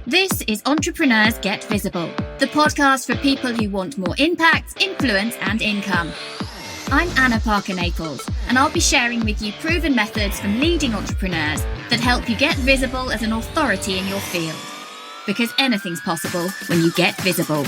This is Entrepreneurs Get Visible, the podcast for people who want more impact, influence, and income. I'm Anna Parker-Naples, and I'll be sharing with you proven methods from leading entrepreneurs that help you get visible as an authority in your field. Because anything's possible when you get visible.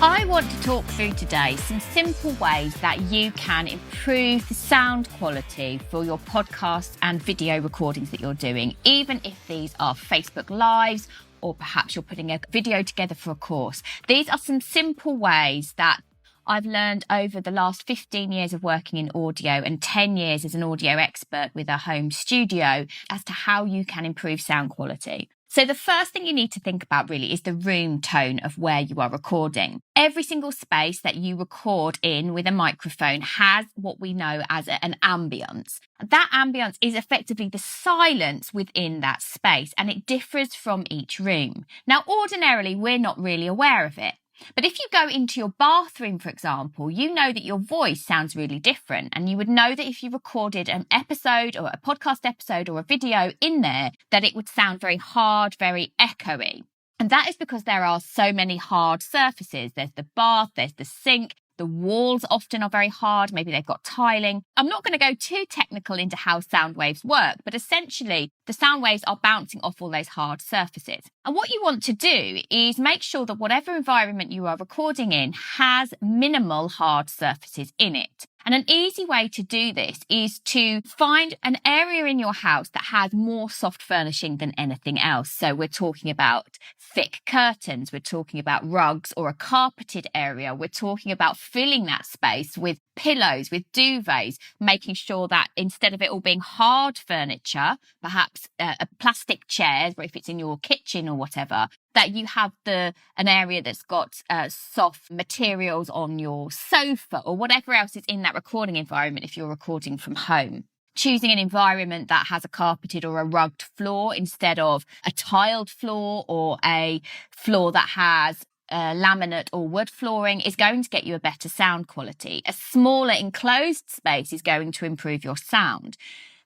I want to talk through today some simple ways that you can improve the sound quality for your podcasts and video recordings that you're doing, even if these are Facebook Lives or perhaps you're putting a video together for a course. These are some simple ways that I've learned over the last 15 years of working in audio and 10 years as an audio expert with a home studio as to how you can improve sound quality. So the first thing you need to think about really is the room tone of where you are recording. Every single space that you record in with a microphone has what we know as an ambience. That ambience is effectively the silence within that space, and it differs from each room. Now, ordinarily, we're not really aware of it. But if you go into your bathroom, for example, you know that your voice sounds really different. And you would know that if you recorded an episode or a podcast episode or a video in there, that it would sound very hard, very echoey. And that is because there are so many hard surfaces. There's the bath, there's the sink. The walls often are very hard. Maybe they've got tiling. I'm not going to go too technical into how sound waves work, but essentially the sound waves are bouncing off all those hard surfaces. And what you want to do is make sure that whatever environment you are recording in has minimal hard surfaces in it. And an easy way to do this is to find an area in your house that has more soft furnishing than anything else. So we're talking about thick curtains, we're talking about rugs or a carpeted area. We're talking about filling that space with pillows, with duvets, making sure that instead of it all being hard furniture, perhaps a plastic chairs, or if it's in your kitchen or whatever, that you have an area that's got soft materials on your sofa or whatever else is in that recording environment if you're recording from home. Choosing an environment that has a carpeted or a rugged floor instead of a tiled floor or a floor that has laminate or wood flooring is going to get you a better sound quality. A smaller enclosed space is going to improve your sound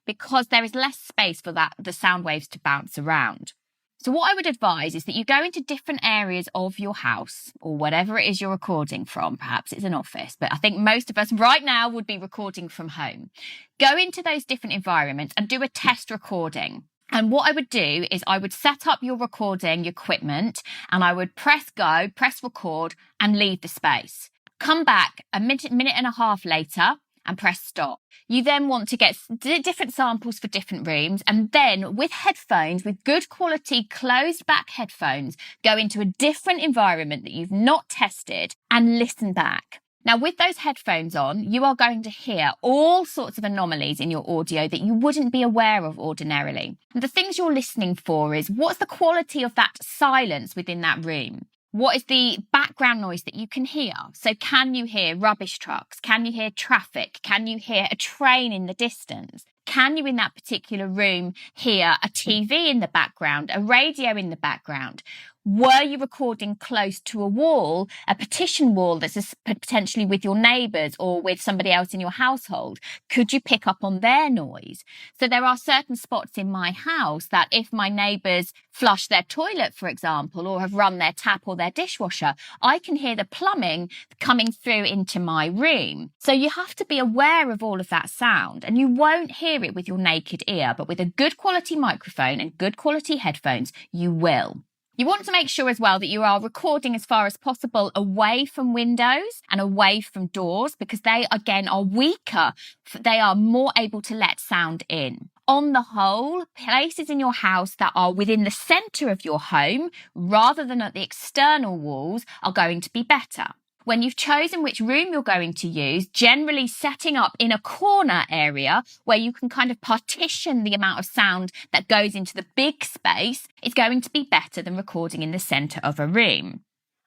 because there is less space for the sound waves to bounce around. So what I would advise is that you go into different areas of your house or whatever it is you're recording from. Perhaps it's an office, but I think most of us right now would be recording from home. Go into those different environments and do a test recording. And what I would do is I would set up your recording equipment and I would press go, press record and leave the space. Come back a minute and a half later and press stop. You then want to get different samples for different rooms and then with headphones, with good quality closed back headphones, go into a different environment that you've not tested and listen back. Now, with those headphones on, you are going to hear all sorts of anomalies in your audio that you wouldn't be aware of ordinarily. And the things you're listening for is what's the quality of that silence within that room? What is the background noise that you can hear? So can you hear rubbish trucks? Can you hear traffic? Can you hear a train in the distance? Can you in that particular room hear a TV in the background, a radio in the background? Were you recording close to a wall, a partition wall that's potentially with your neighbours or with somebody else in your household? Could you pick up on their noise? So there are certain spots in my house that if my neighbours flush their toilet, for example, or have run their tap or their dishwasher, I can hear the plumbing coming through into my room. So you have to be aware of all of that sound and you won't hear it with your naked ear, but with a good quality microphone and good quality headphones, you will. You want to make sure as well that you are recording as far as possible away from windows and away from doors because they, again, are weaker. They are more able to let sound in. On the whole, places in your house that are within the centre of your home rather than at the external walls are going to be better. When you've chosen which room you're going to use, generally setting up in a corner area where you can kind of partition the amount of sound that goes into the big space is going to be better than recording in the centre of a room.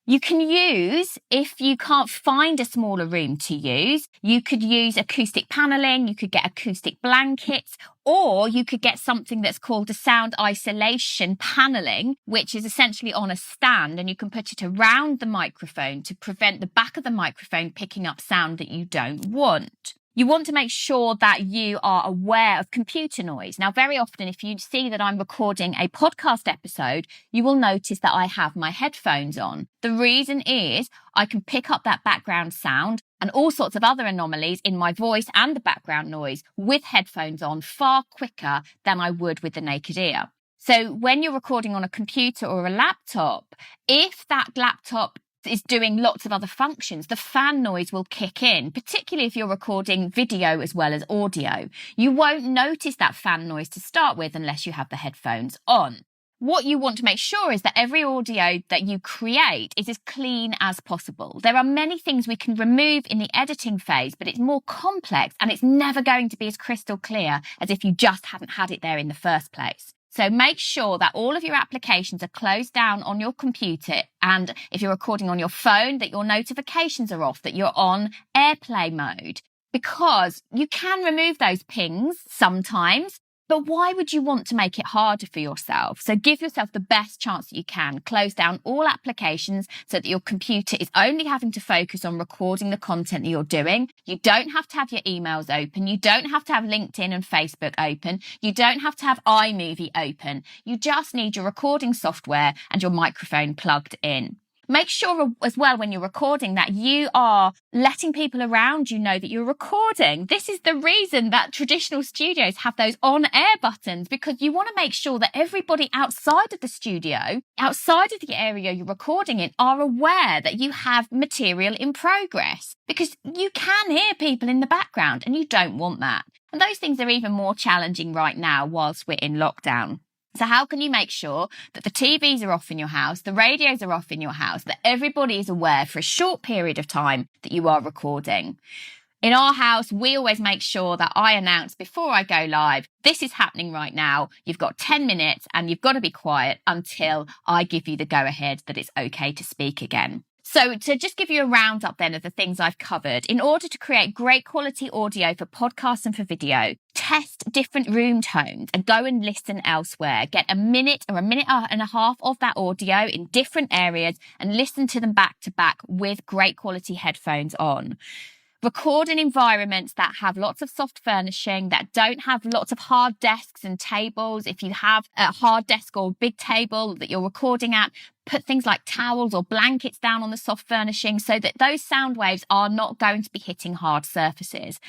You can use, if you can't find a smaller room to use, you could use acoustic panelling, you could get acoustic blankets, or you could get something that's called a sound isolation panelling, which is essentially on a stand and you can put it around the microphone to prevent the back of the microphone picking up sound that you don't want. You want to make sure that you are aware of computer noise. Now, very often, if you see that I'm recording a podcast episode, you will notice that I have my headphones on. The reason is I can pick up that background sound and all sorts of other anomalies in my voice and the background noise with headphones on far quicker than I would with the naked ear. So when you're recording on a computer or a laptop, if that laptop is doing lots of other functions, the fan noise will kick in, particularly if you're recording video as well as audio. You won't notice that fan noise to start with unless you have the headphones on. What you want to make sure is that every audio that you create is as clean as possible. There are many things we can remove in the editing phase, but it's more complex and it's never going to be as crystal clear as if you just hadn't had it there in the first place. So make sure that all of your applications are closed down on your computer, and if you're recording on your phone, that your notifications are off, that you're on airplay mode, because you can remove those pings sometimes. But why would you want to make it harder for yourself? So give yourself the best chance that you can. Close down all applications so that your computer is only having to focus on recording the content that you're doing. You don't have to have your emails open. You don't have to have LinkedIn and Facebook open. You don't have to have iMovie open. You just need your recording software and your microphone plugged in. Make sure as well when you're recording that you are letting people around you know that you're recording. This is the reason that traditional studios have those on-air buttons, because you want to make sure that everybody outside of the studio, outside of the area you're recording in, are aware that you have material in progress, because you can hear people in the background and you don't want that. And those things are even more challenging right now whilst we're in lockdown. So how can you make sure that the TVs are off in your house, the radios are off in your house, that everybody is aware for a short period of time that you are recording? In our house, we always make sure that I announce before I go live, this is happening right now. You've got 10 minutes and you've got to be quiet until I give you the go ahead that it's okay to speak again. So to just give you a roundup then of the things I've covered, in order to create great quality audio for podcasts and for video, test different room tones and go and listen elsewhere. Get a minute or a minute and a half of that audio in different areas and listen to them back to back with great quality headphones on. Record in environments that have lots of soft furnishing, that don't have lots of hard desks and tables. If you have a hard desk or big table that you're recording at, put things like towels or blankets down on the soft furnishing so that those sound waves are not going to be hitting hard surfaces.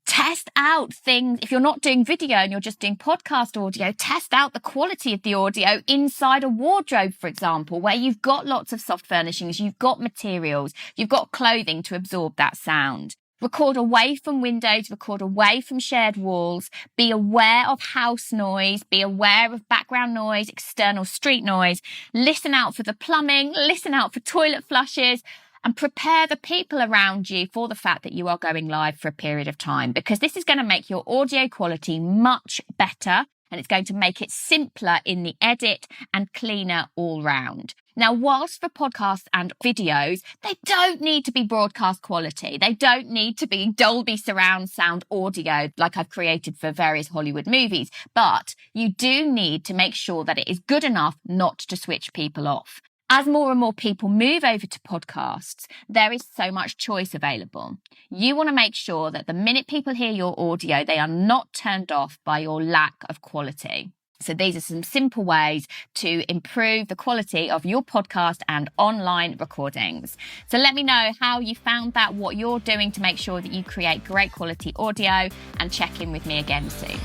Test out things. If you're not doing video and you're just doing podcast audio, test out the quality of the audio inside a wardrobe, for example, where you've got lots of soft furnishings, you've got materials, you've got clothing to absorb that sound. Record away from windows, record away from shared walls. Be aware of house noise, be aware of background noise, external street noise. Listen out for the plumbing, listen out for toilet flushes, and prepare the people around you for the fact that you are going live for a period of time, because this is going to make your audio quality much better and it's going to make it simpler in the edit and cleaner all round. Now, whilst for podcasts and videos, they don't need to be broadcast quality. They don't need to be Dolby surround sound audio like I've created for various Hollywood movies, but you do need to make sure that it is good enough not to switch people off. As more and more people move over to podcasts, there is so much choice available. You want to make sure that the minute people hear your audio, they are not turned off by your lack of quality. So these are some simple ways to improve the quality of your podcast and online recordings. So let me know how you found that, what you're doing to make sure that you create great quality audio, and check in with me again soon.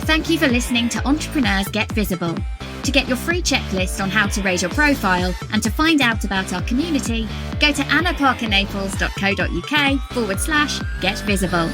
Thank you for listening to Entrepreneurs Get Visible. To get your free checklist on how to raise your profile and to find out about our community, go to annaparkernaples.co.uk/get visible.